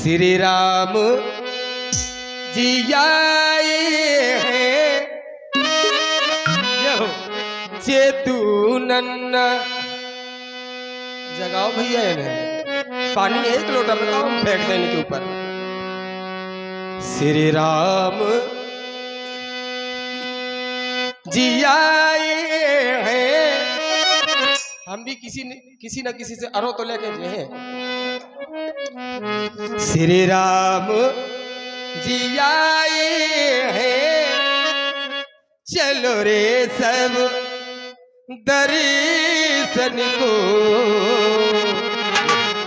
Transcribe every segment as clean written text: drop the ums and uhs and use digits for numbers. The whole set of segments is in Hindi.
श्री राम जी आए हैं चेतु नन्ना जगाओ भैया इन्हें पानी एक लोटा बताओ फेंक देने के ऊपर। श्री राम जी आए हैं हम भी किसी न किसी से अरो तो लेके जे हैं। श्री राम जी आए हैं चलो रे सब दर्शन को।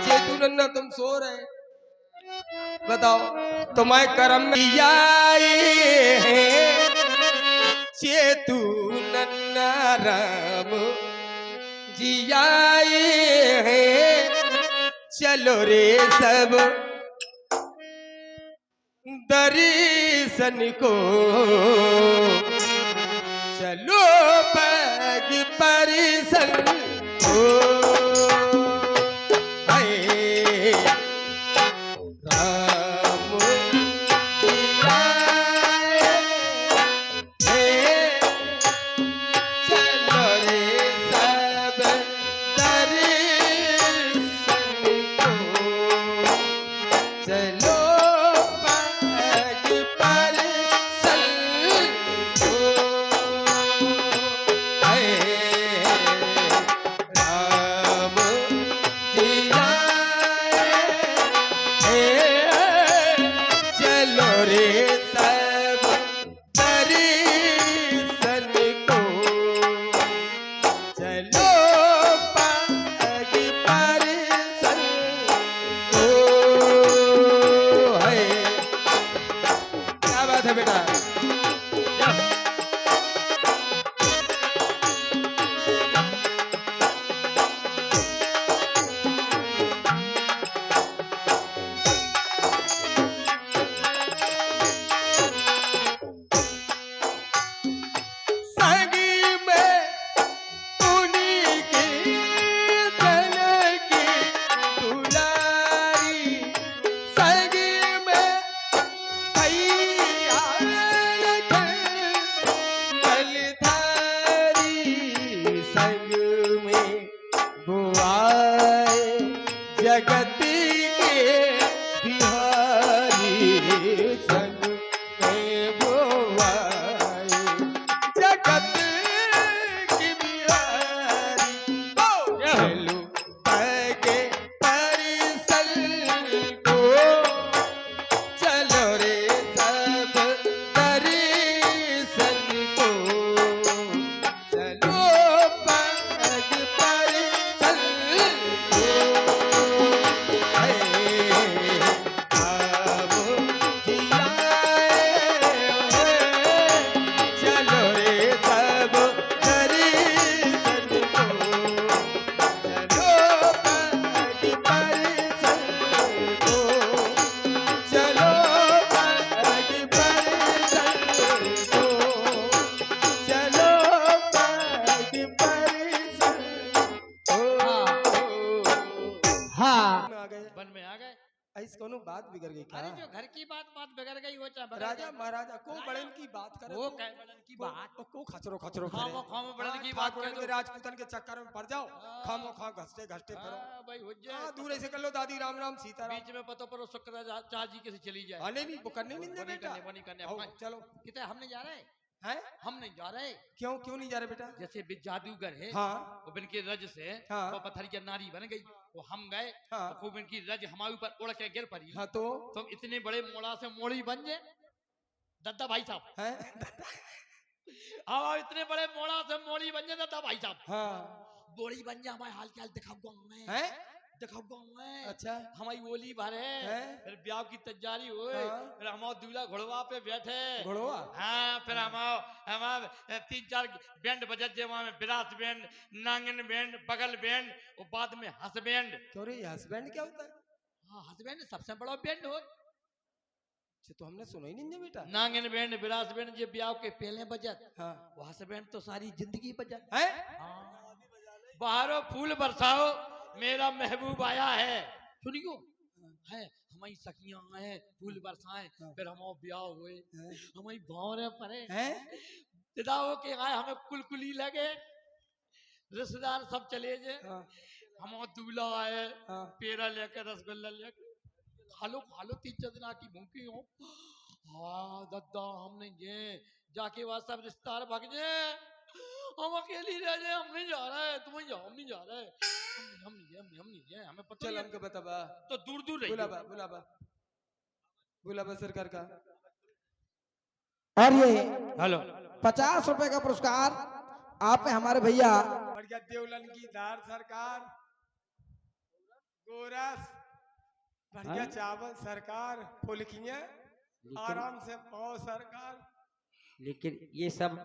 चेतु नन्ना तुम सो रहे बताओ तुम्हारे कर्म में आए हैं चेतु नन्ना राम जी आए हैं चलो रे सब दर्शन को। चलो पग परिसन को राम चलो रे सब दर्शन को। चलो पग परिसन को राम जी चलो रे सब दर्शन को। चलो पग परिसन को है। क्या बात है बेटा। जगत के बिहारी संग में बुआए जगत के बिहारी चलो पगे परिसन को। चलो रे सब दर्शन को। चलो पग परिसन को। कोनो बात बिगड़ गई क्या? अरे जो घर की बात बिगड़ गई वो चाहे राजा महाराजा को बड़न की बात करे वो कह बड़न की बात को खचरो खचरो खामो खामो बड़न की बात कह दो। राजपूतन के चक्कर में पड़ जाओ खामो खा घसटे घसटे फिरो भाई हो जाए दूर ऐसे कर लो दादी राम राम सीता बीच में पतो पर शुक्राचार्य जी कैसे चली जाए। नहीं वो करने नहीं दे बेटा वो नहीं करने चलो कितने हमने जा रहे हैं हम नहीं जा रहे। क्यों नहीं जा रहे बेटा? जैसे जादूगर है हाँ वो बिन के रज से वो पत्थर की नारी बन गई वो हम गए तो बिन की रज हमारे ऊपर उड़ के गिर पड़ी। हाँ तो तुम इतने बड़े मोड़ा से मोड़ी बन जाए दद्दा भाई साहब हैं हाँ इतने बड़े मोड़ा से मोड़ी बन जाए दद्दा भाई साहब। हाँ बोड़ी बन जाए हमारे हाल के हाल दिखाऊंगा हैं दिखाऊंगा मैं। अच्छा हमारी ओली भरे फिर ब्याह की तैयारी हुई फिर हम दूल्हा घोड़वा पे बैठे घोड़वा हाँ फिर हम 3-4 बैंड बजे वहां में विराट बैंड नांगन बैंड बगल बैंड और बाद में हंस बैंड। क्यों रे हस्बैंड क्या होता है? हाँ हस्बैंड सबसे बड़ा बैंड हो तो हमने सुना ही नहीं बेटा। नांगन बैंड विराट बैंड जो ब्याह के पहले बजत हाँ वो हस्बैंड तो सारी जिंदगी बजत है। बाहरों फूल बरसाओ मेरा महबूब आया है सुनियो है हमारी सखियां हैं फूल बरसाएं हाँ। फिर हम ब्याह हुए हैं? हमारी भौरे परे हैं? पिताओं के आए हमें कुलकुली लगे रिश्तेदार सब चले जे हाँ, हम दूल्हा आए हाँ। पेड़ा लेके रसगुल्ला लेके खा लो 3 4 दिन की भूखी हो हाँ दद्दा हमने ये जाके वहां सब रिश्तेदार भाग जे हम अकेली रह जाए हम नहीं जा रहे तुम जाओ हम नहीं जा रहे हम नहीं जाए हमें पता चल नहीं हमको बता बा तो दूर दूर रही बुलावा बुलावा बुलावा सरकार का। और ये हेलो 50 रुपए का पुरस्कार आप हमारे भैया बढ़िया देवलन की दार सरकार, गोरस बढ़िया हाँ? चावल सरकार, फुलकियां आराम से पाओ सरकार। लेकिन ये सब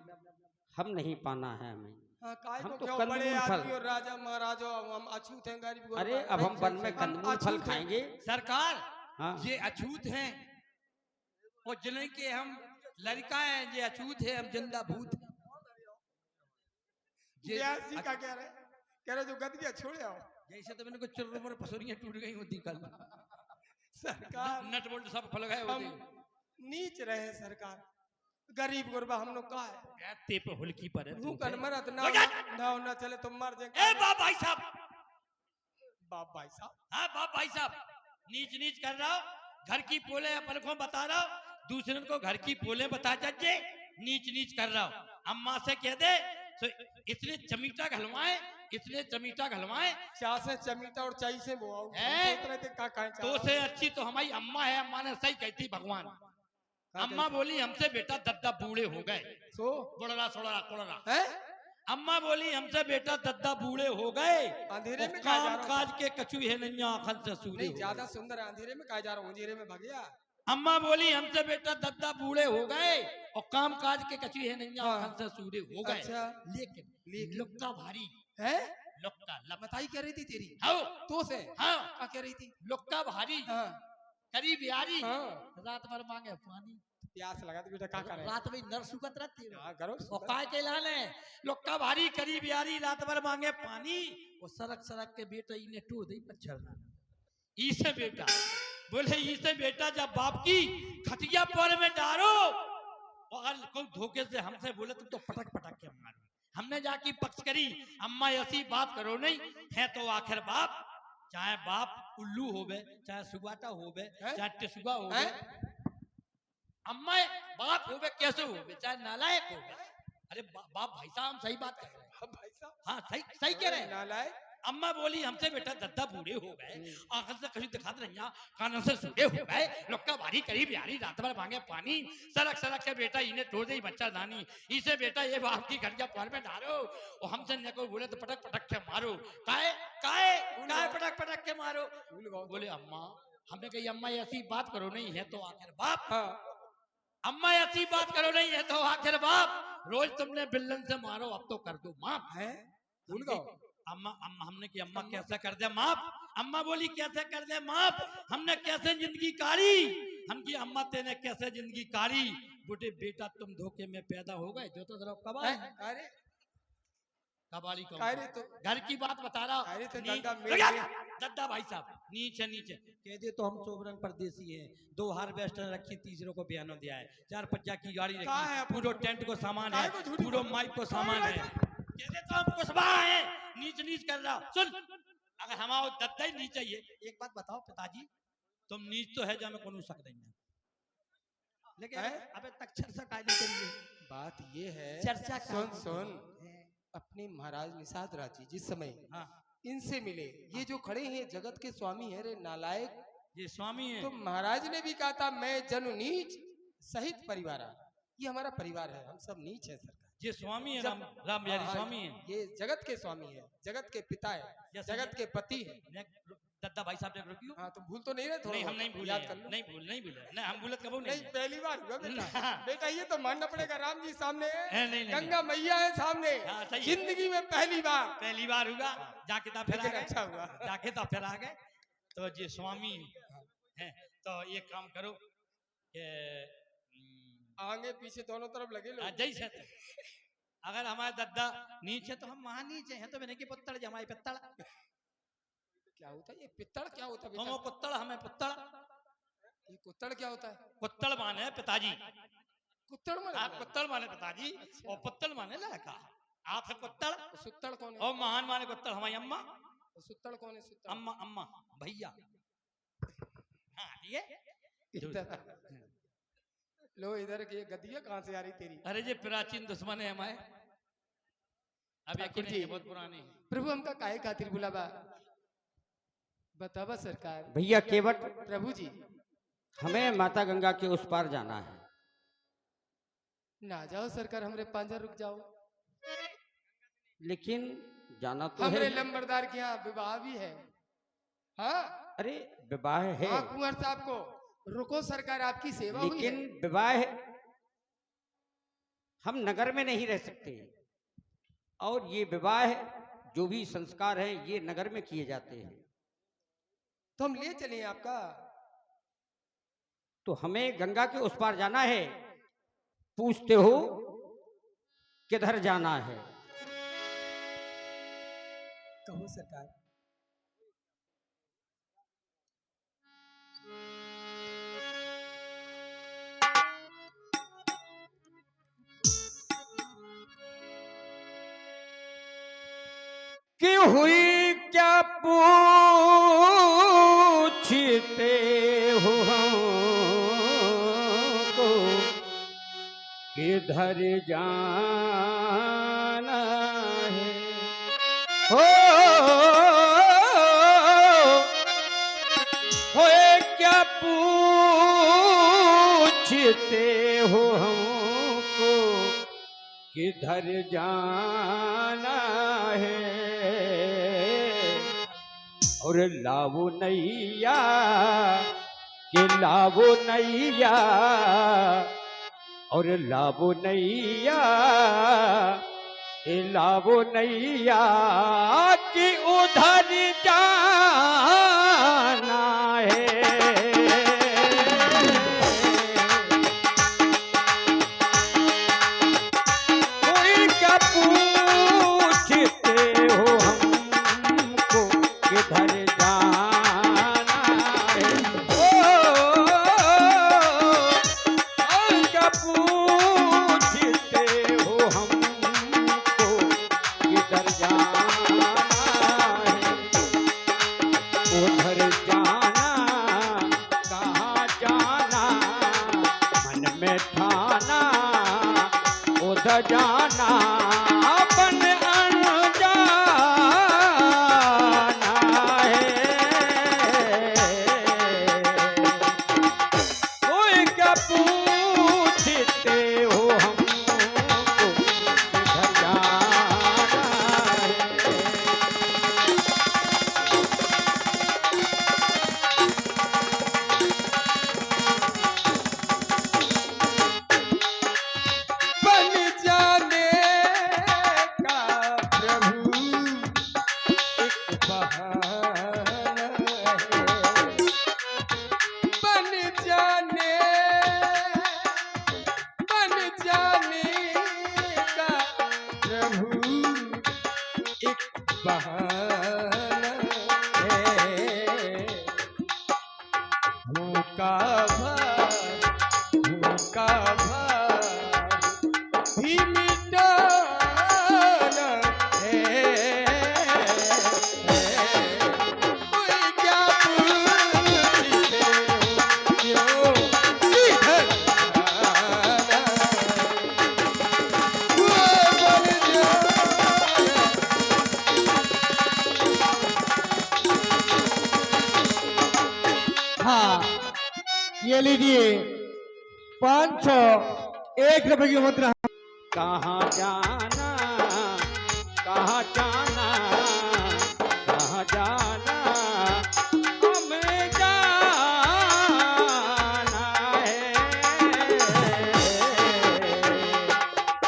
हम नहीं पाना है हमें। हाँ, काय हम को तो क्यों कंदमूल बड़े फल। आदमी और राजा महाराजा हम अछूत हैं गरीब गुरबा। अरे अब हम वन में हम कंदमूल फल अछूत हैं। खाएंगे। सरकार हाँ ये अछूत हैं और जिन्हें के हम लड़का हैं ये अछूत है हम जिंदा भूत हैं। ये व्यास जी का कह रहे जो गदबिया छोड़े आओ जैसे तो मैंने कुछ चुर्र पसुरियां टूट गई होती कल सरकार। नट बोल्ट सब खुल गए हम होते नीच रहे सरकार, गरीब गुरबा हम लोग का है ते पे हुलकी पर है तू भूखन पे। मरत ना हो जा। ना चले तो मर ए जाए बाप भाई साहब बाप भाई साहब। हाँ बाप भाई साहब नीच नीच कर रहा हो घर की पोले अपन को बता रहा हो दूसरे को घर की पोले बता जाइए नीच नीच कर रहा हो अम्मा से कह दे तो इतने चमीटा घलवाए चा से चमीटा और चाई से वो आओ हैं? सोच रहे थे का कहें तो से अच्छी तो हमारी अम्मा है अम्मा ने सही कहती भगवान अम्मा बोली हमसे बेटा दद्दा बूढ़े हो गए सो कोड़रा सोड़रा कोड़रा है अम्मा बोली हमसे बेटा दद्दा बूढ़े हो गए अंधेरे और में कहा जा काम रहा काज के कछु है नहीं आखन से सूरे नहीं हो ज्यादा गए। सुंदर है अंधेरे में कहा जा रहा हूँ अंधेरे में भागिया। अम्मा बोली हमसे बेटा दद्दा बूढ़े हो गए और काम काज के कछु है नहीं हाँ। आखन से सूरे हो गए अच्छा लेकिन लुक्का भारी है लुक्का बताई कह रही थी तेरी हाँ तो से हाँ क्या कह रही थी। लुक्का भारी हाँ करीब यारी हाँ रात भर मांगे पानी प्यास लगा तो बेटा क्या करे रात में नर सुगत रहती है हाँ करो और काय के लाने लुक्का भारी करीब यारी रात भर मांगे पानी वो सरक सरक के बेटा इन्हें टूट दी पछड़ना इसे बेटा बोले इसे बेटा जब बाप की खटिया पर में डारो और कोई धोखे से हमसे बोले तुम तो पटक पटक के मारो हमने जाके पक्ष करी अम्मा ऐसी बात करो नहीं है तो आखिर बाप चाहे बाप उल्लू होवे चाहे सुगाटा होवे हैं? चाहे टिसुगा होवे हैं? अम्मा बाप होवे कैसे होवे चाहे नालायक होवे अरे बाप भाई साहब हम सही बात कर रहे हैं हाँ, भाई साहब हाँ सही सही कह रहे हैं नालायक अम्मा बोली हमसे बेटा दद्दा बूढ़े हो गए आंखों से कहीं दिखाते नहीं कानों से सूखे हो गए लुक्का भारी करीब यारी रात भर मांगे पानी सरक सरक के बेटा इन्हें तोड़ दे बच्चा दानी इसे बेटा ये बाप की घर के पैर में डालो और हमसे न को बोले तो पटक पटक के मारो काहे काहे काहे पटक पटक के मारो भूल गए बोले अम्मा हमने कही अम्मा ऐसी बात करो नहीं है तो आखिर बाप हाँ अम्मा ऐसी बात करो नहीं है तो आखिर बाप रोज तुमने बिल्लन से मारो अब तो कर दो माफ है भूल गए अम्मा अम्मा हमने की अम्मा कैसे कर दे माफ अम्मा बोली कैसे कर दे माफ हमने कैसे जिंदगी काढ़ी हम की अम्मा तेने कैसे जिंदगी काढ़ी बूढ़े बेटा तुम धोखे में पैदा हो गए जो तो जरा कबाड़ी अरे कबाड़ी अरे तो घर की बात बता रहा अरे तो नी- दद्दा रुक जा, मेरे दद्दा भाई साहब नीचे नीचे कह दे तो हम सोबरन परदेसी हैं 2 हार्वेस्टर रखी तीसरे को बयानों दिया है 4 पहिया की गाड़ी कहाँ है रखी पूरा टेंट को सामान है काहे को झूठी पूरा बोल- माइक को सामान है कहते तो हम कुछ है नीच नीच कर रहा सुन अगर हमारा दद्दा ही नीच चाहिए एक बात बताओ पिताजी तुम नीच तो है जो हमें कोनो शक नहीं है लेकिन हैं? अबे तक चर्चा काय नहीं करिए बात ये है चर्चा का सुन सुन अपने महाराज निषाद राज जी जिस समय हाँ इनसे मिले ये जो खड़े हैं जगत के स्वामी है रे नालायक ये स्वामी है तो महाराज ने भी कहा था मैं जनु नीच सहित परिवार ये हमारा परिवार है हम सब नीच है सरकार ये स्वामी है जब- राम बिहारी हाँ, स्वामी है ये जगत के स्वामी है जगत के पिता है Yes, जगत के पति है दद्दा भाई साहब ने रोकियो हाँ तो भूल तो नहीं रहे थोड़ा नहीं हम बहुत, नहीं भूले याद कर लो नहीं भूले नहीं हम भूलत कबू नहीं नहीं पहली बार हुआ बेटा हाँ। बेटा ये तो मानना पड़ेगा राम जी सामने है नहीं, नहीं, नहीं। गंगा मैया है सामने हाँ, सही है। जिंदगी में पहली बार पहली बार होगा जाके ता फिर आ लेकिन गए अच्छा हुआ जाके ता फिर आ गए तो ये स्वामी है तो ये काम करो कि आगे पीछे दोनों तरफ लगे लोग जैसे अगर हमारे दद्दा नीचे तो हम वहां नीचे हैं तो मैंने की पत्तड़ जमाई पत्तड़ क्या होता है ये पित्तड़ क्या होता है हम बेटा? कुत्तड़ हमें पुत्तड़। ये कुत्तड़ क्या होता है? कुत्तड़ माने पिताजी। कुत्तड़ माने आप कुत्तड़ माने पिताजी और पुत्तड़ माने लड़का। आप है कुत्तड़ सुत्तड़ कौन है? और महान माने कुत्तड़ हमारी अम्मा। सुत्तड़ कौन है? सुत्तड़ अम्मा अम्मा भैया। हाँ ये इधर लो इधर की ये गद्दियाँ कहाँ से आ रही तेरी? अरे ये प्राचीन दुश्मन है हमारे। अब ठाकुर यकीन जी। नहीं, बहुत पुराने हैं। प्रभु हमका काहे खातिर बुलावा? बतावा सरकार। भैया केवट, प्रभु जी हमें माता गंगा के उस पार जाना है। ना जाओ सरकार, हमरे पांजा रुक जाओ। लेकिन जाना तो हमरे है। लंबरदार के यहाँ विवाह भी है। हाँ अरे विवाह है, हाँ कुंवर साहब को रुको सरकार, आपकी सेवा हुई लेकिन है। विवाह है, हम नगर में नहीं रह सकते। और ये विवाह है, जो भी संस्कार हैं ये नगर में किए जाते हैं। तो हम ले चले आपका। तो हमें गंगा के उस पार जाना है। पूछते हो किधर जाना है? कहो सरकार। कि हुई क्या पूछते हो हमको, किधर जाना है? होए क्या पूछते हो हमको, किधर जाना है? और लावो नैया के लावो नैया, और लावो नैया ए लावो नैया कि उधर जाना है। कोई क्या पूछते हो हमको, किधर जाना है? क्या पूछते हो हमको, किधर जाना है? उधर जाना, कहाँ जाना, मन में ठाना, उधर जाना अपन अनजाना है। कोई क्या पूछते हो हमको, किधर जाना है? बन जाने का प्रभु एक बहाना है। बन जाने का प्रभु एक बहाना है। भूखा भार भी मिटाना है। कोई क्या पूछते हो क्यों किधर जाना? वो बन जाना। हाँ ये लीजिए 500 1 रुपए की मुद्रा। कहाँ जाना, कहाँ जाना, कहाँ जाना, हमें जाना है।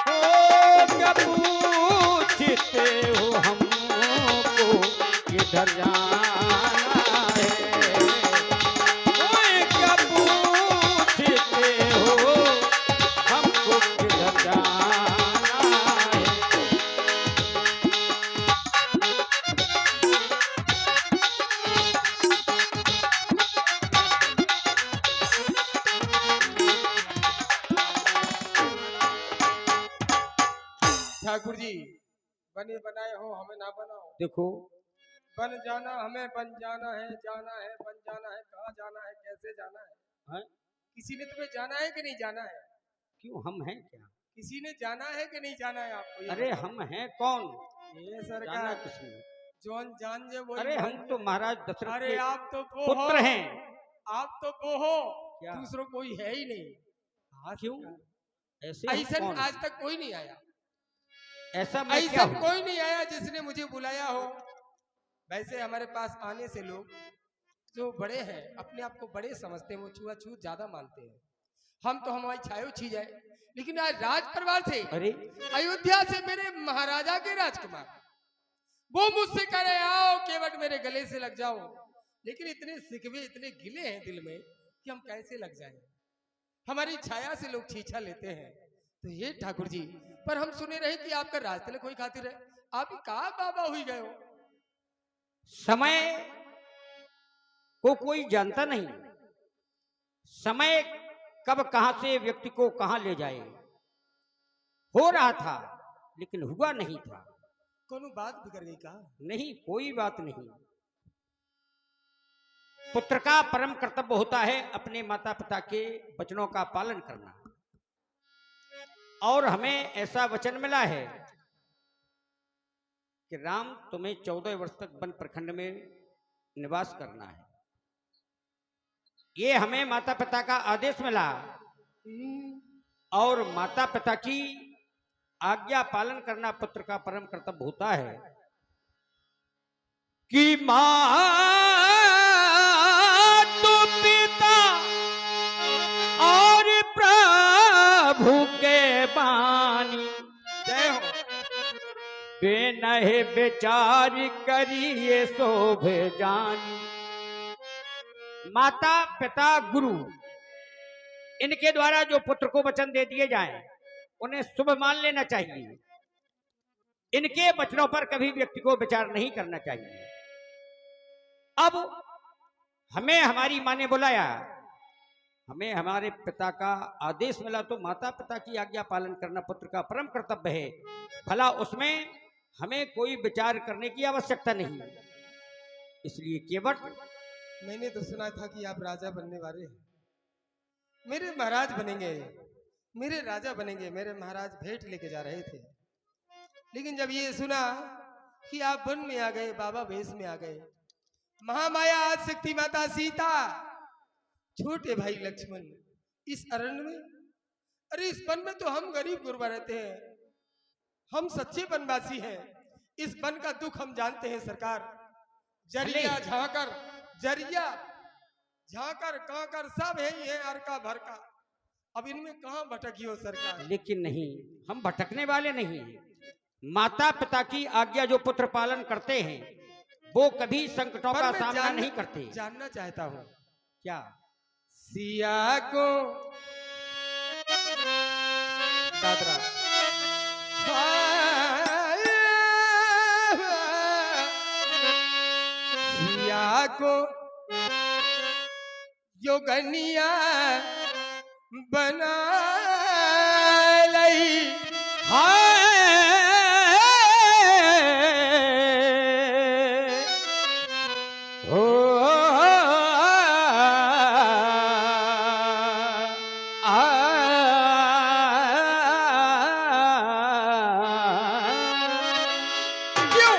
ओ क्या पूछते हो हमको, किधर जाना है? ओए क्या पूछते हो हमको, किधर जाना है? बने बनाए हो हमें ना बनाओ। देखो बन जाना हमें बन जाना है, जाना है बन जाना है, कहाँ जाना है कैसे जाना है। हैं? किसी ने तुम्हें जाना है कि नहीं जाना है? क्यों, हम हैं क्या? किसी ने जाना है कि नहीं जाना है आपको? ये अरे बताओ। हम हैं कौन? ये जाना सरकार किसने? जौन जान जे वही अरे हम मान तो जे। महाराज दशरथ अरे के आप तो वो हो, पुत्र हैं। आप तो वो हो, क्या? दूसरों कोई है ही नहीं। हाँ क्यों? सरकार। ऐसे हम ऐसा कौन? आज तक कोई नहीं आया, ऐसा मैं क्या ऐसा हूँ? कोई नहीं आया जिसने मुझे बुलाया हो। वैसे हमारे पास आने से लोग जो बड़े हैं अपने आप को बड़े समझते हैं, वो छुआछूत ज्यादा मानते हैं। हम तो हमारी छायो छी जाए, लेकिन आज राज परिवार से, अरे अयोध्या से मेरे महाराजा के राजकुमार वो मुझसे कह रहे आओ केवट मेरे गले से लग जाओ, लेकिन इतने सिकवे इतने गिले हैं दिल में कि हम कैसे लग जाएं। हमारी छाया से लोग छीछा लेते हैं। तो ये ठाकुर जी, पर हम सुने रहे कि आपका राज तिलक कोई खातिर है, आप ही कहा बाबा हुई गए हो। समय को कोई जानता नहीं, समय कब कहां से व्यक्ति को कहां ले जाए। हो रहा था लेकिन हुआ नहीं था। कोनो बात बिगड़ गई का? नहीं, कोई बात नहीं। पुत्र का परम कर्तव्य होता है अपने माता पिता के वचनों का पालन करना, और हमें ऐसा वचन मिला है कि राम तुम्हें 14 वर्ष तक वन प्रखंड में निवास करना है। ये हमें माता पिता का आदेश मिला, और माता पिता की आज्ञा पालन करना पुत्र का परम कर्तव्य होता है। कि मां तो पिता और प्रभु के बानी, जय हो। बेनहे विचार करिए शोभ जानी। माता पिता गुरु इनके द्वारा जो पुत्र को वचन दे दिए जाएं उन्हें शुभ मान लेना चाहिए। इनके वचनों पर कभी व्यक्ति को विचार नहीं करना चाहिए। अब हमें हमारी माँ ने बुलाया, हमें हमारे पिता का आदेश मिला, तो माता पिता की आज्ञा पालन करना पुत्र का परम कर्तव्य है। भला उसमें हमें कोई विचार करने की आवश्यकता नहीं। इसलिए केवट, मैंने तो सुना था कि आप राजा बनने वाले हैं, मेरे महाराज बनेंगे, मेरे राजा बनेंगे। मेरे महाराज भेंट लेके जा रहे थे, लेकिन जब ये सुना कि आप वन में आ गए, बाबा वेश में आ गए, महामाया आज शक्ति माता सीता, छोटे भाई लक्ष्मण इस अरण्य में, अरे इस वन में तो हम गरीब गुरबा रहते हैं, हम सच्चे वनवासी हैं। इस वन का दुख हम जानते हैं सरकार। जरिया झांकर, जरिया झांकर कांकर सब है ही है, अरका भरका। अब इनमें कहां भटकी हो सरकार? लेकिन नहीं, हम भटकने वाले नहीं हैं। माता पिता की आज्ञा जो पुत्र पालन करते हैं वो कभी संकटों का सामना नहीं करते। जानना चाहता हूं, क्या? सिया को दादरा सिया को योगनिया बना लई, हो क्यों?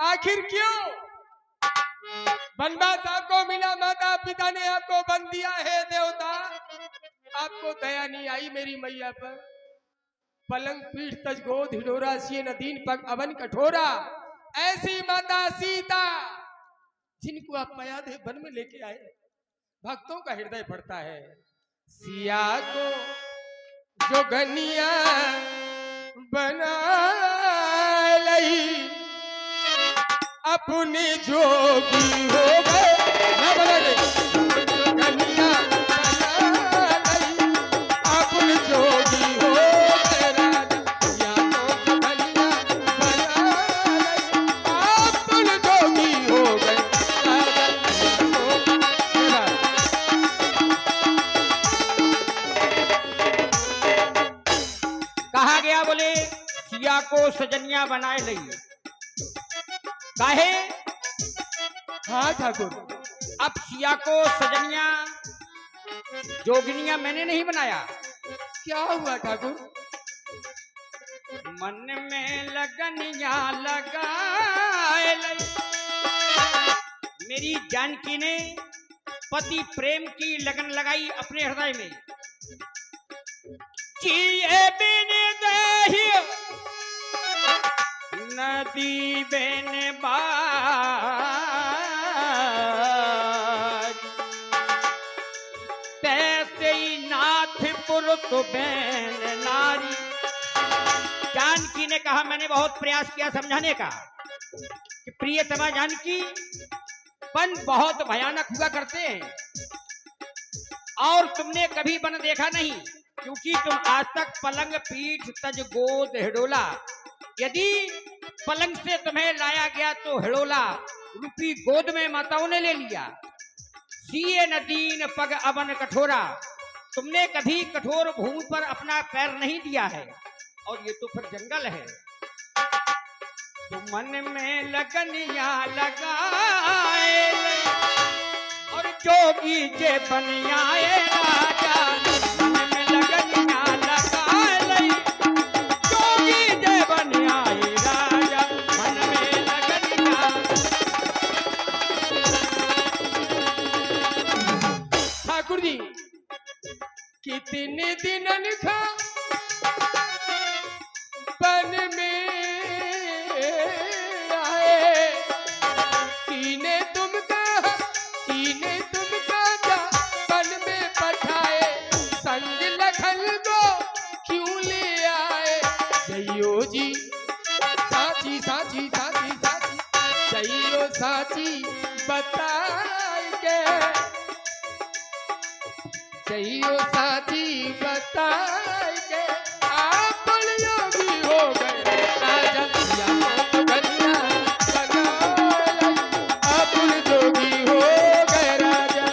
आखिर क्यों? वनवास आपको मिला, माता पिता ने आपको बन दिया है देवता, आपको दया नहीं आई मेरी मैया पर। पलंग पीठ तज गोद हिडोरा सिए नदीन पग अवन कठोरा, ऐसी माता सीता जिनको आप माया दे वन में लेके आए, भक्तों का हृदय बढ़ता है। सिया को जो गनिया बना लई, अपने जोगी हो गए ना बने, जो गनिया बना लई, अपने जोगी हो गए राजा। या तो जो गनिया बना लई, अपने जोगी हो गए राजा। कहा गया, बोले सिया को सजनिया सजनिया बनाए लई। काहे? हाँ ठाकुर। अब सिया को सजनिया जोगिनिया मैंने नहीं बनाया। क्या हुआ ठाकुर? मन में लगनिया लगाए लई। मेरी जानकी ने पति प्रेम की लगन लगाई अपने हृदय में। जिए बिन दही नदी बिन बार, तैसे ही नाथ पुरुष बैन नारी। जानकी ने कहा, मैंने बहुत प्रयास किया समझाने का कि प्रियतमा जानकी, वन बहुत भयानक हुआ करते हैं और तुमने कभी वन देखा नहीं, क्योंकि तुम आज तक पलंग पीठ तज गोद हिडोला। यदि पलंग से तुम्हें लाया गया तो हिडोला रूपी गोद में माताओं ने ले लिया। सिए नदीन पग अवन कठोरा, तुमने कभी कठोर भूमि पर अपना पैर नहीं दिया है, और ये तो फिर जंगल है। तो मन में लगनिया लगाए और जोगी जे बनियाए राजा। मन में लगनिया लगाए जोगी जे बनियाए राजा। मन में लगनिया। ठाकुर जी, कितने दिन खा बन में आए, कीने तुम का जा बन में पठाए, संग लखन को क्यों ले आए। जइयो जी साची साची साची साची, जइयो साची बताए के, जइयो साची बताए के। आप योगी हो गए राजा दिया तो गन्ना बनाए। आप जोगी हो गए राजा,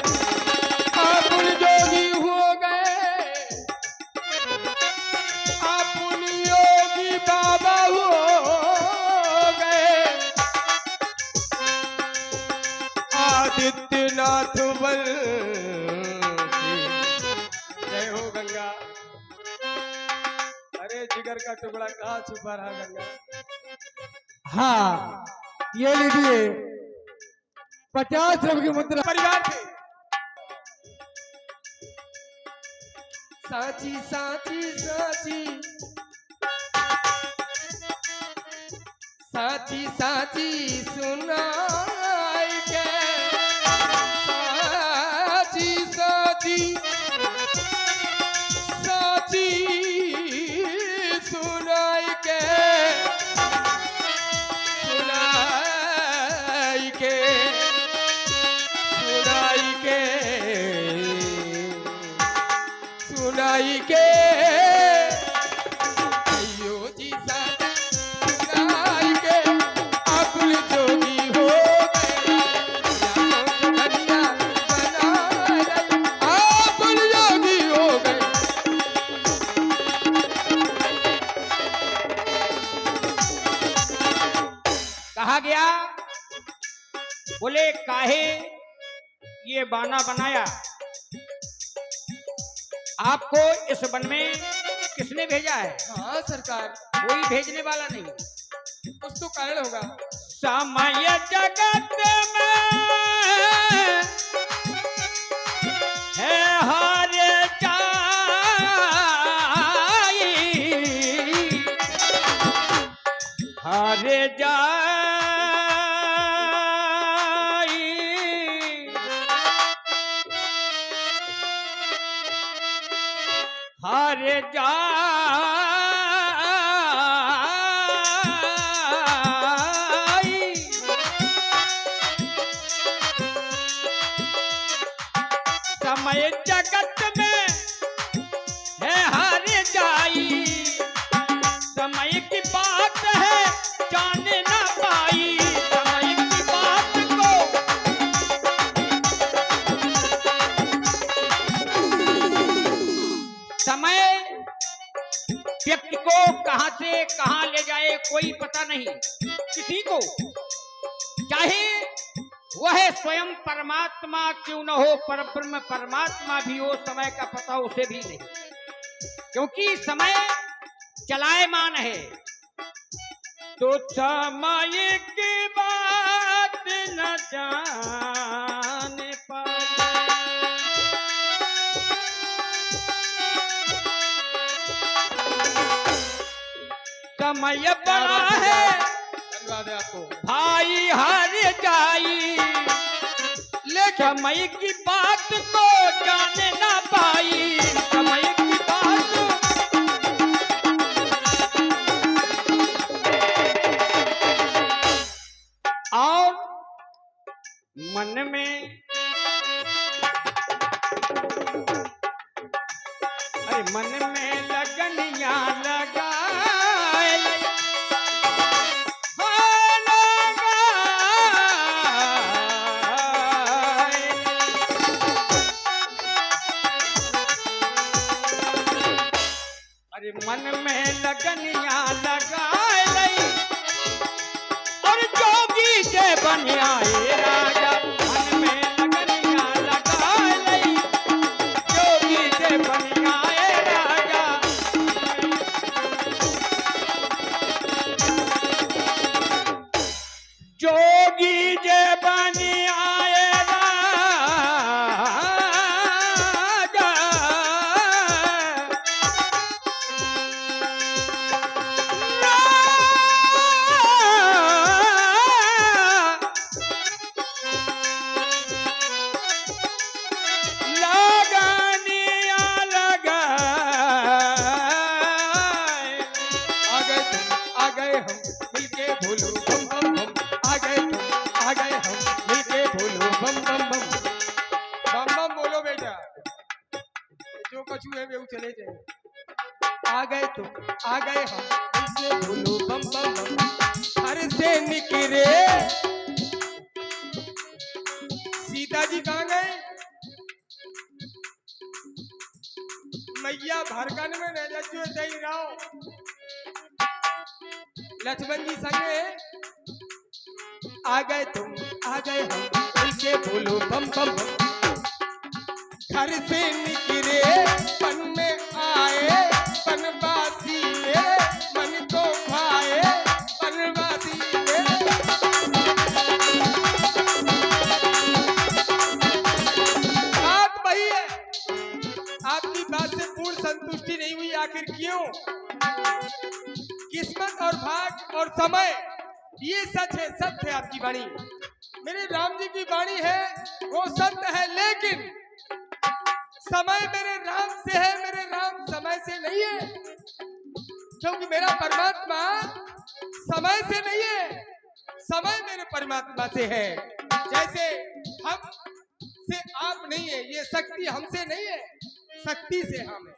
आप जोगी हो गए, आप योगी बाबा हो गए। आदित्यनाथ बल जय हो गंगा। अरे जिगर का टुकड़ा कहाँ छुपा रहा गंगा। हाँ, ये लीजिए 50 रुपए की मुद्रा। परिवार थे साची साची साची साची साची सुनाई के, साची साची साची सुनाई के, सुनाई के, सुनाई के, सुनाई के। अयो जी साची सुनाई के, अकुल जोगी हो गए, धनिया बना गई, अकुल जोगी हो गए। कहा गया, बोले काहे ये बाना बनाया? आपको इस वन में किसने भेजा है? हाँ सरकार, कोई भेजने वाला नहीं। कुछ तो कारण होगा। समय जगत में है हर जाई, हर जाई, हर जाई। समय जगत में है हर जाई, समय की बात है जान ना पाई। समय की बात को समय व्यक्ति को कहां से कहां ले जाए कोई पता नहीं किसी को, चाहे वह स्वयं परमात्मा क्यों न हो, परब्रह्म परमात्मा भी हो, समय का पता उसे भी नहीं, क्योंकि समय चलायमान है। तो समय की बात न जान पाए, समय बड़ा है धन्यवाद है आपको। भाई हार जाई, ले समय की बात को जान ना पाई, समय की बात और मन में, अरे मन में लगनिया लगाए, अरे मन में लगनिया लगाए लई, और जोगी के बन आए राजा, मन में लगनिया लगाए लई, जोगी के बन आए राजा। जोगी जे बन आए राजा, आ गए हम मिलके भोलू बम बम बम, आ गए हम मिलके भोलू बम बम बम। बम बम बोलो बेटा, जो कछु है वे चले जाए। आ गए हम मिलके भोलू बम बम बम। घर से निकले सीता जी कहाँ गए? मैया भरकन में न जजो दई रहो, लक्ष्मण जी संगे आ गए हम मिलके बोलो बम बम बम। घर से निकले पन में आए, पनवासी मेरे मन को भाए, पनवासी मेरे। बात वही है, आपकी बात से पूर्ण संतुष्टि नहीं हुई, आखिर क्यों? किस्मत और भाग और समय ये सच है, सत्य है आपकी वाणी। मेरे राम जी की वाणी है वो सत्य है, लेकिन समय मेरे राम से है, मेरे राम समय से नहीं है, क्योंकि मेरा परमात्मा समय से नहीं है, समय मेरे परमात्मा से है। जैसे हम से आप नहीं है, ये शक्ति हमसे नहीं है, शक्ति से हम है।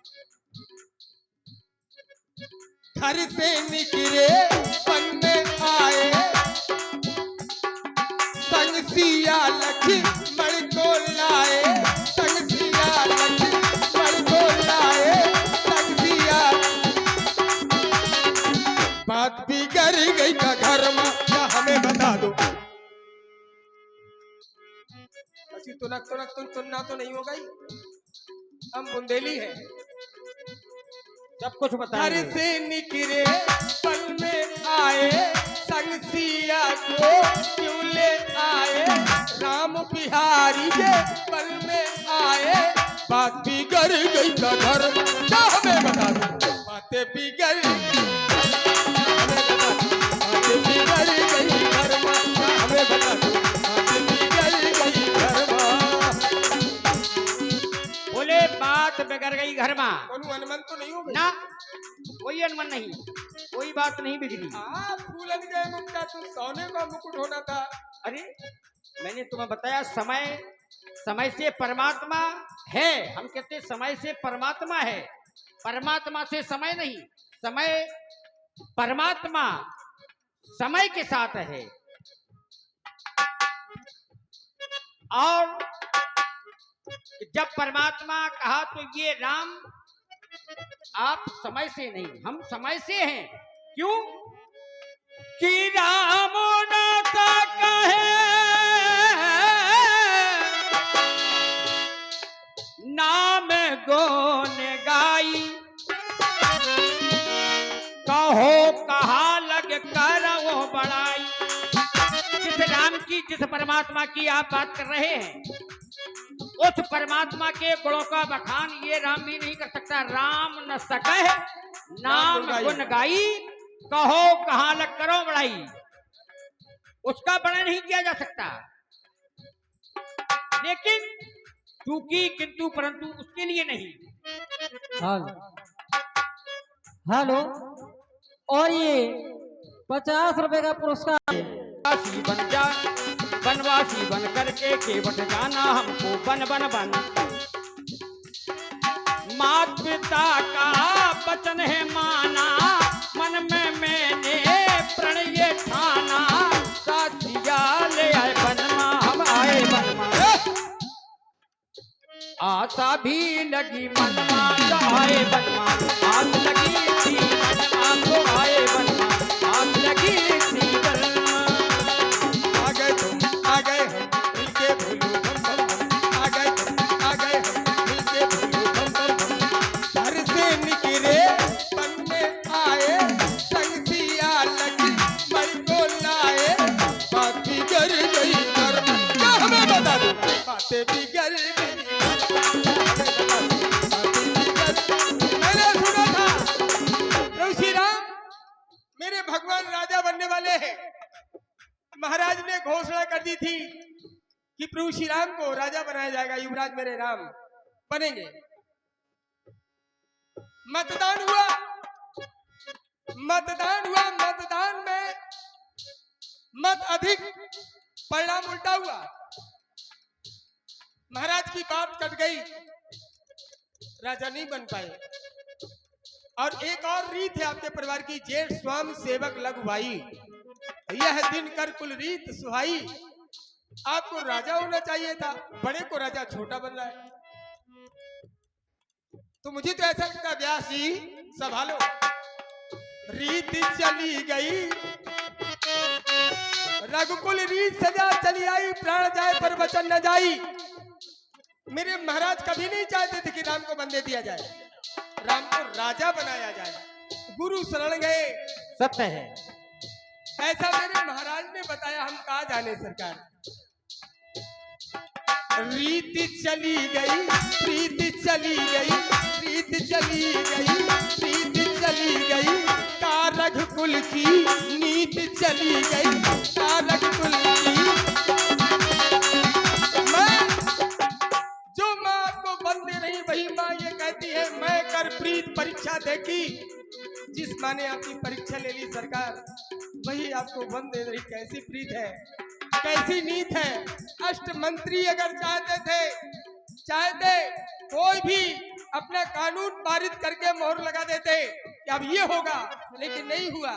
घर से निकले पन में आए, संग सिया लक्ष्मण को लाए, संग सिया लक्ष्मण को लाए, संग सिया। बात बिगड़ गई का घर में, क्या हमें बता दो। ऐसी तुनक तुनना तो नहीं हो गई, हम बुंदेली है। सब कुछ घर बताइए। से निकले पल में आए, संग सिया को क्यों ले आए, राम बिहारी के पल में आए। बात बिगड़ गई का घर में, क्या हमें बता दो। बातें बिगड़ बातें बिगड़ गई घर में, क्या हमें बता दो। बातें बिगड़ गई घर में। बोले बात बिगड़ गई घर में, कोनो अनमन तो नहीं हो गई ना कोई अनमन नहीं, कोई बात नहीं बिगड़ी। फूलन गए मुक्ता, तुम सोने का मुकुट होना था। अरे मैंने तुम्हें बताया समय से परमात्मा है, हम कहते हैं समय से परमात्मा है, परमात्मा से समय नहीं, समय परमात्मा समय के साथ है। और जब परमात्मा कहा तो ये राम आप समय से नहीं, हम समय से हैं। क्यों कि राम न कहे नाम गोन गाई, कहो कहा लग करो बड़ाई। जिस राम की, जिस परमात्मा की आप बात कर रहे हैं, उस परमात्मा के गुणों का बखान ये राम भी नहीं कर सकता। राम न सके नाम गुण गाई, कहो कहां लग करो बड़ाई, उसका वर्णन नहीं किया जा सकता। लेकिन चूंकि किंतु परंतु उसके लिए नहीं। हेलो, और ये 50 रुपए का पुरस्कार। वनवासी बन जा, वनवासी बन करके केवट जाना हमको बन बन बन। मात पिता का वचन है माना, मन में मैंने प्रणय ठाना। साथिया ले आए वनमा, हम आए वनमा। आशा भी लगी मनमा, तो आए वनमा। आस लगी थी वनमा, तो आए वनमा। आस लगी थी वनमा। आ गए तुम, आ गए हम, मिलके भोलू बम बम बम। आ गए तुम, आ गए हम, मिलके भोलू बम बम बम। घर से निकले बनने आए, संग सिया लगी मई को लाए। बात बिगड़ गई घर, क्या हमें बता दो, बातें बिगड़ गई। मैंने सुना था प्रभु श्री राम मेरे भगवान राजा बनने वाले हैं। महाराज ने घोषणा कर दी थी कि प्रभु श्री राम को राजा बनाया जाएगा, युवराज मेरे राम बनेंगे। मतदान हुआ, मतदान हुआ, मतदान में मत अधिक, परिणाम उल्टा हुआ। महाराज की बात कट गई, राजा नहीं बन पाए। और एक और रीत है आपके परिवार की, जेठ स्वामी सेवक लघु भाई, यह दिन कर कुल रीत सुहाई। आपको राजा होना चाहिए था, बड़े को राजा छोटा बन रहा है। तो मुझे तो ऐसा लगता है व्यास जी संभालो। रीत चली गई, रघुकुल रीत सजा चली आई, प्राण जाए पर वचन न जाई। मेरे महाराज कभी नहीं चाहते थे कि राम को बंदे दिया जाए, राम को राजा बनाया जाए। गुरु शरण गए, सत्य है। ऐसा मेरे महाराज ने बताया, हम कहा जाने सरकार। रीत चली गई, प्रीत चली गई, रीत चली गई, प्रीत चली गई। कारग कुल की नीत चली गई, कारग कुल की। जो माँ आपको बंदे नहीं, वही माँ ये कहती है मैं कर प्रीत परीक्षा देखी। जिस माँ ने आपकी परीक्षा ले ली सरकार, वही आपको बंदे रही। कैसी प्रीत है, कैसी नीत है। अष्ट मंत्री अगर चाहते कोई भी अपना कानून पारित करके मोहर लगा देते कि अब ये होगा, लेकिन नहीं हुआ।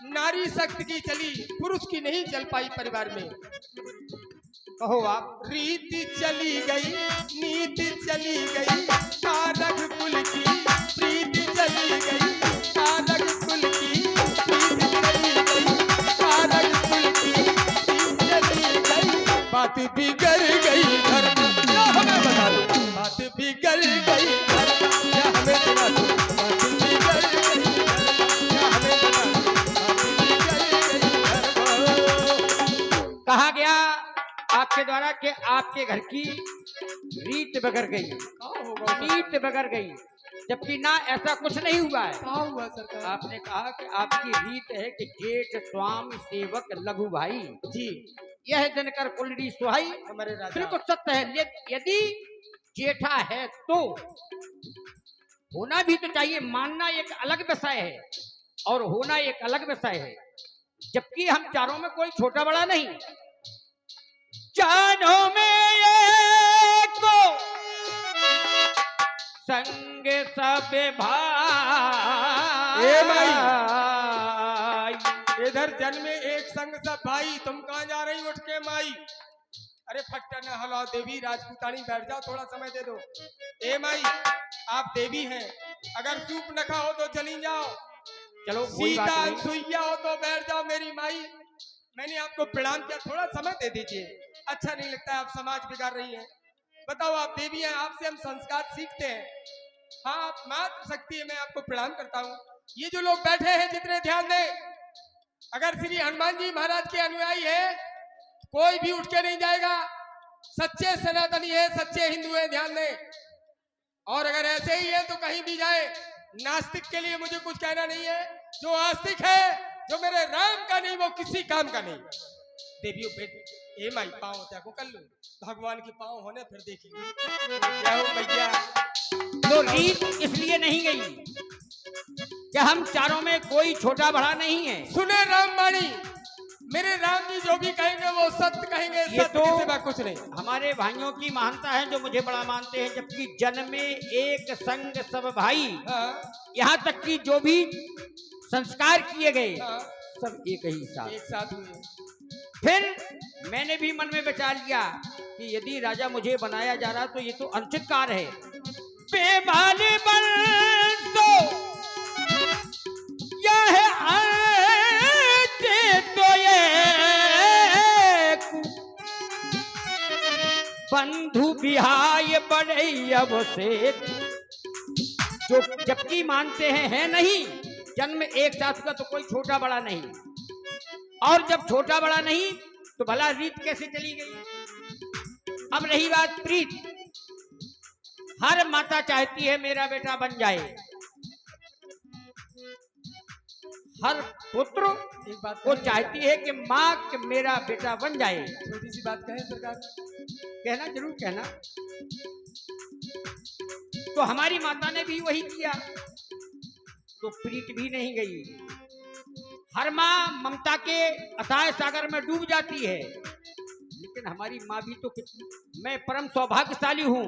नारी शक्ति की चली, पुरुष की नहीं चल पाई परिवार में। कहो आप। रीत चली गई, नीत चली गई, कारग कुल की प्रीत चली गई, कारग कुल की प्रीत चली गई, कारग कुल की प्रीत चली गई। बात बिगड़ गई घर, क्या हमें बता दो, बात बिगड़ गई घर, क्या हमें बता दो, बात बिगड़ गई घर, क्या हमें बता दो, बात बिगड़ गई घर। कहा गया आपके द्वारा कि आपके घर की रीत बिगड़ गई, नीत बिगड़ गई, जबकि ना ऐसा कुछ नहीं हुआ है। हुआ सरकार? आपने कहा कि आपकी रीत है कि जेठ स्वामी सेवक लघु भाई जी, यह दिनकर कुलरी सुहाई। हमारे राजा। बिल्कुल सत्य है। यदि जेठा है तो होना भी तो चाहिए। मानना एक अलग विषय है और होना एक अलग विषय है, जबकि हम चारों में कोई छोटा बड़ा नहीं। चारों में एक को संग सब भाई। ए माई, इधर जन्मे एक संग सब भाई, तुम कहाँ जा रही उठ के माई? अरे फट्टा न हलाओ देवी, राजपूतानी बैठ जाओ, थोड़ा समय दे दो। ए माई, आप देवी हैं, अगर सूप न खाओ तो चली जाओ, चलो कोई बात सीता नहीं। सुइया हो तो बैठ जाओ मेरी माई। मैंने आपको प्रणाम किया, थोड़ा समय दे दीजिए। अच्छा नहीं लगता है, आप समाज बिगाड़ रही हैं। बताओ, आप देवी हैं, आपसे हम संस्कार सीखते हैं। हाँ, आप मात्र शक्ति है, मैं आपको प्रणाम करता हूँ। ये जो लोग बैठे हैं, जितने ध्यान दें, अगर श्री हनुमान जी महाराज के अनुयायी है, कोई भी उठ के नहीं जाएगा। सच्चे सनातनी है, सच्चे हिंदू है, ध्यान दें। और अगर ऐसे ही है तो कहीं भी जाए। नास्तिक के लिए मुझे कुछ कहना नहीं है। जो आस्तिक है, जो मेरे राम का नहीं, वो किसी काम का नहीं। देवियों बेटी, ए माई पाँव त्या को कर लो, भगवान के पाँव होने फिर देखेंगे। जय हो भैया। तो रीत इसलिए नहीं गई कि हम चारों में कोई छोटा बड़ा नहीं है। सुने रामवाणी, मेरे राम जी जो भी कहेंगे वो सत्य कहेंगे, ये सत्य तो के सिवा कुछ नहीं। हमारे भाइयों की महानता है जो मुझे बड़ा मानते हैं, जबकि जन्म में एक संग सब भाई, हाँ, यहाँ तक कि जो भी संस्कार किए गए हाँ, सब एक ही साथ। एक साथ हुए। फिर मैंने भी मन में विचार लिया कि यदि राजा मुझे बनाया जा रहा तो ये तो अनुचित कार्य है। बेमानी बन तो यह तो ये बंधु बिहाय बड़े अब से, जो जबकि मानते हैं है नहीं, जन्म एक साथ का तो कोई छोटा बड़ा नहीं। और जब छोटा बड़ा नहीं तो भला रीत कैसे चली गई। अब रही बात प्रीत, हर माता चाहती है मेरा बेटा बन जाए, हर पुत्र एक बात वो कहें चाहती है कि माँ कि मेरा बेटा बन जाए। छोटी सी बात कहें सरकार। कहना जरूर कहना। तो हमारी माता ने भी वही किया, तो प्रीत भी नहीं गई। हर माँ ममता के अथाह सागर में डूब जाती है, लेकिन हमारी माँ भी तो कितनी, मैं परम सौभाग्यशाली हूँ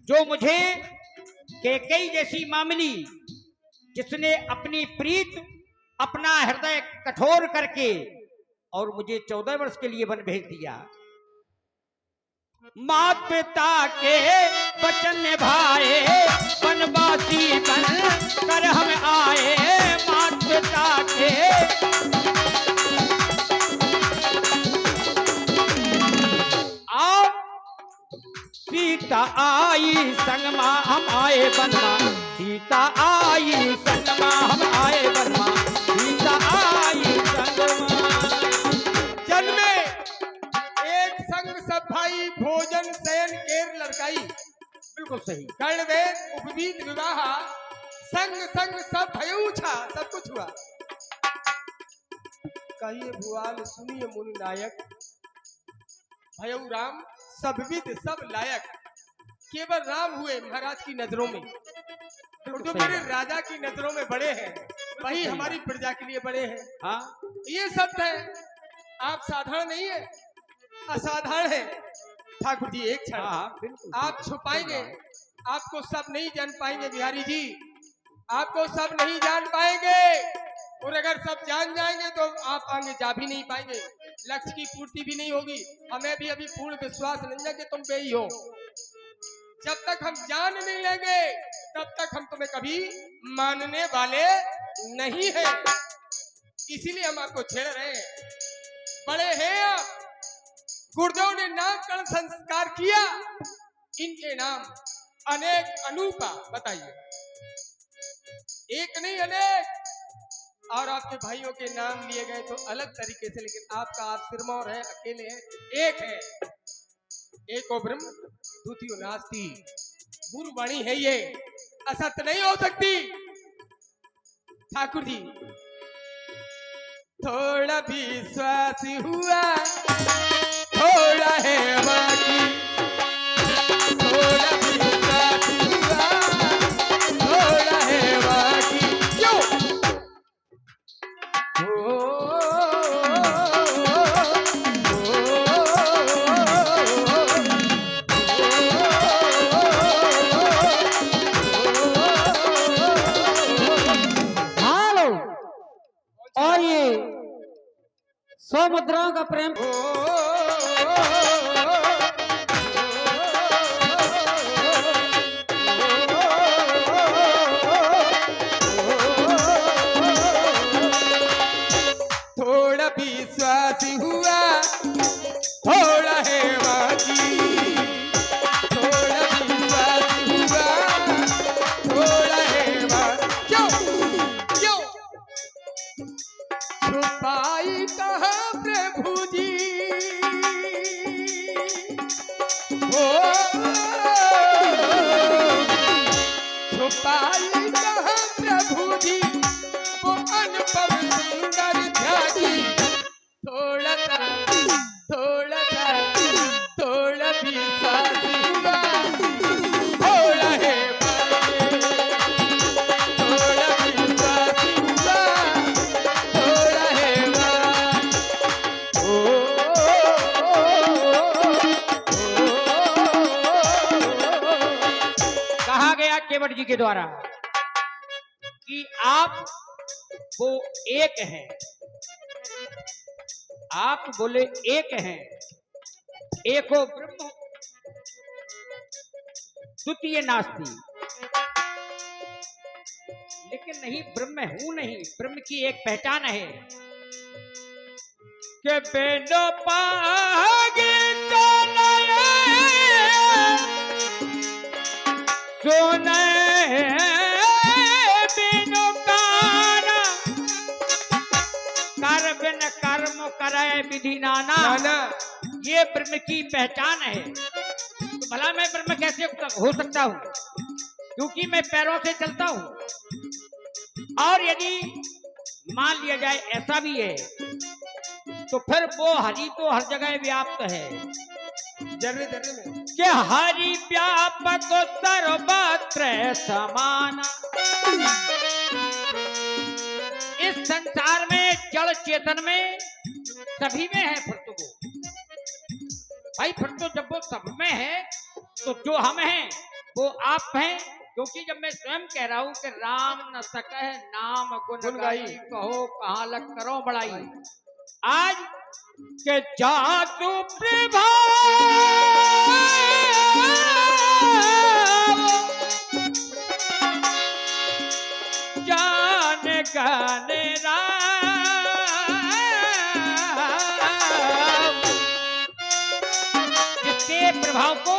जो मुझे कैकेयी जैसी माँ मिली, जिसने अपनी प्रीत, अपना हृदय कठोर करके और मुझे 14 वर्ष के लिए वन भेज दिया। मात पिता के वचन निभाए, वनवासी बन कर हम आए। मात पिता के आओ, सीता आई संगमा हम आए वनमा, सीता आई संगमा हम आए वनमा, सीता आई संगमा। जन्मे एक संग सब भाई, भोजन शयन केर लड़काई। बिल्कुल सही। कर्णवेद उपवीत विवाह, संग संग सब भयऊ छा, सब कुछ हुआ। कहिए भुआल सुनिए मुनि नायक, भयऊ राम सब विद सब लायक। केवल राम हुए महाराज की नजरों में, और जो मेरे राजा की नजरों में बड़े हैं वही हमारी प्रजा के लिए बड़े हैं। हाँ, ये सत्य है। आप साधारण नहीं है, असाधारण है। ठाकुर जी एक क्षण, हाँ, बिल्कुल। आप छुपाएंगे, आपको सब नहीं जान पाएंगे बिहारी जी, आपको सब नहीं जान पाएंगे। और अगर सब जान जाएंगे तो आप आगे जा भी नहीं पाएंगे, लक्ष्य की पूर्ति भी नहीं होगी। हमें भी अभी पूर्ण विश्वास नहीं है कि तुम बेही हो। जब तक हम जान नहीं लेंगे तब तक हम तुम्हें कभी मानने वाले नहीं हैं। इसीलिए हम आपको छेड़ रहे हैं। बड़े हैं आप, गुरुदेव ने नामकरण संस्कार किया, इनके नाम अनेक अनूपा, बताइए एक नहीं अनेक। और आपके भाइयों के नाम लिए गए तो अलग तरीके से, लेकिन आपका आप सिरमौर है, अकेले हैं, एक है। एको ब्रह्म द्वितीयो नास्ति, गुरुवाणी है ये, असत्य नहीं हो सकती। ठाकुर जी थोड़ा विश्वास हुआ, थोड़ा है बाकी, थोड़ा विश्वास हुआ, थोड़ा है बाकी। क्यों? हेलो, और ये 100 मुद्राओं का प्रेम। छुपाई कहाँ प्रभु जी वो अनुपम सुंदर ध्यागी, थोड़ा सा थोड़ा सा थोड़ा भी साधुआ, थोड़ा है मांगे, थोड़ा भी साधुआ, थोड़ा है मांगे। कहा गया केवट जी के द्वारा कि आप वो एक हैं, आप बोले एक हैं, एको ब्रह्म द्वितीय नास्ति। लेकिन नहीं, ब्रह्म हूं नहीं, ब्रह्म की एक पहचान है कि बेनो पागे सोने बिनु काना, कर बिन कर्म करे विधि नाना। ये ब्रह्म की पहचान है। तो भला मैं ब्रह्म कैसे हो सकता हूँ? क्योंकि मैं पैरों से चलता हूँ। और यदि मान लिया जाए ऐसा भी है तो फिर वो हरि तो हर जगह व्याप्त है, जर्रे जर्रे में कि हरि व्यापक सर्वत्र समान। इस संसार में जड़ चेतन में सभी में है फिर तो वो भाई, फिर तो जब वो सब में है तो जो हम हैं वो आप हैं। क्योंकि जब मैं स्वयं कह रहा हूं कि राम न सकह नाम गुण गाई, कहो कहाँ लग करो बड़ाई। आज के जातु प्रभा जान गाने जिसके प्रभाव को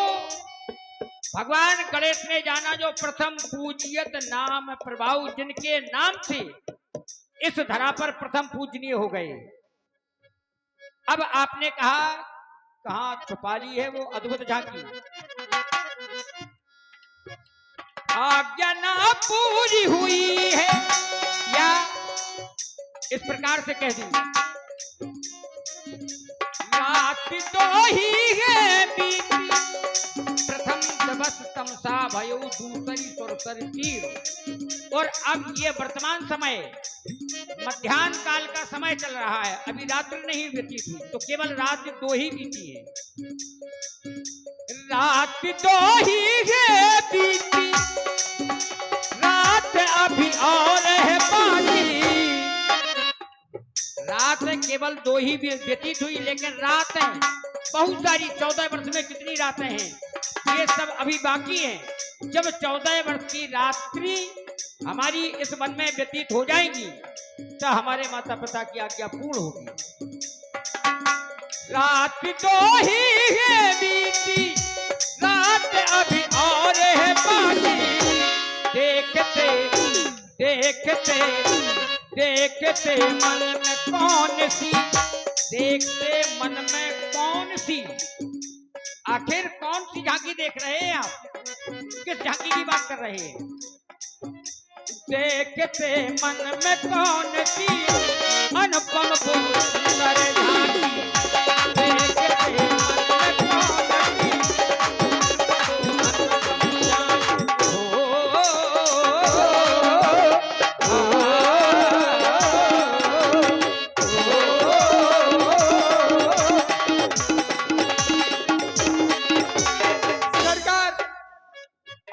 भगवान गणेश ने जाना, जो प्रथम पूजियत नाम प्रभाव, जिनके नाम से इस धरा पर प्रथम पूजनीय हो गए। अब आपने कहा कहां छुपा ली है वो अद्भुत झांकी। आज्ञा ना पूरी हुई है, या इस प्रकार से कह दी, रात तो ही है बीती, प्रथम दिवस तमसा भयो, दूसरी सुरसर तीर। और अब ये वर्तमान समय मध्याह्न काल का समय चल रहा है, अभी रात्रि नहीं व्यतीत हुई, तो केवल रात 2 ही बीती है। रात 2 ही है बीती, रात अभी और है बाकी। रात केवल 2 ही व्यतीत हुई, लेकिन रात है बहुत सारी। 14 वर्ष में कितनी रातें हैं, ये सब अभी बाकी हैं। जब 14 वर्ष की रात्रि हमारी इस वन में व्यतीत हो जाएंगी तो हमारे माता पिता की आज्ञा पूर्ण होगी। रात 2 ही है बीती, रात अभी और है बाकी। देखते देखते देखते मन में कौन सी, देखते मन में कौन सी, आखिर कौन सी झांकी देख रहे हैं आप? किस झांकी की बात कर रहे हैं? देखते मन में कौन सी अनुपम सुंदर झांकी, देखते मन में कौन सी अनुपम झांकी।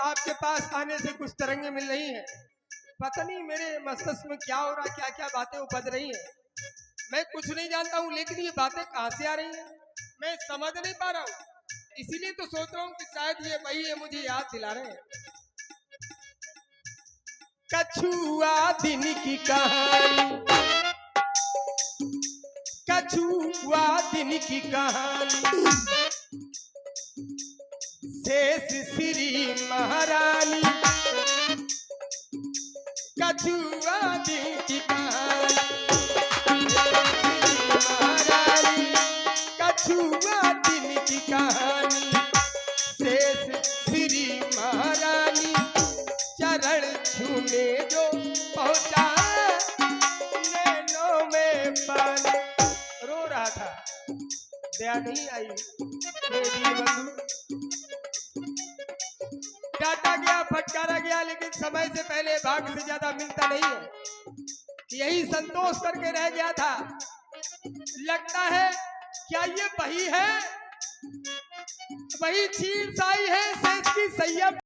आपके पास आने से कुछ तरंगे मिल रही हैं, पता नहीं मेरे मस्तिष्क में क्या हो रहा है, क्या क्या बातें उपज रही हैं। मैं कुछ नहीं जानता हूँ, लेकिन ये बातें कहाँ से आ रही हैं मैं समझ नहीं पा रहा हूँ। इसीलिए तो सोच रहा हूँ कि शायद ये वही है, मुझे याद दिला रहे हैं। कछुआ दिन की कहानी, कछुआ दिन की कहानी, शेष श्री महारानी। कछुआ दिन की कहानी, महारानी, कछुआ दिन की कहानी, नहीं आई। हे दीनबंधु, डांटा गया, फटकारा गया, लेकिन समय से पहले भाग्य से ज्यादा मिलता नहीं है। यही संतोष करके रह गया था। लगता है क्या ये वही है, वही चीर साई है शेष की सैय्यद।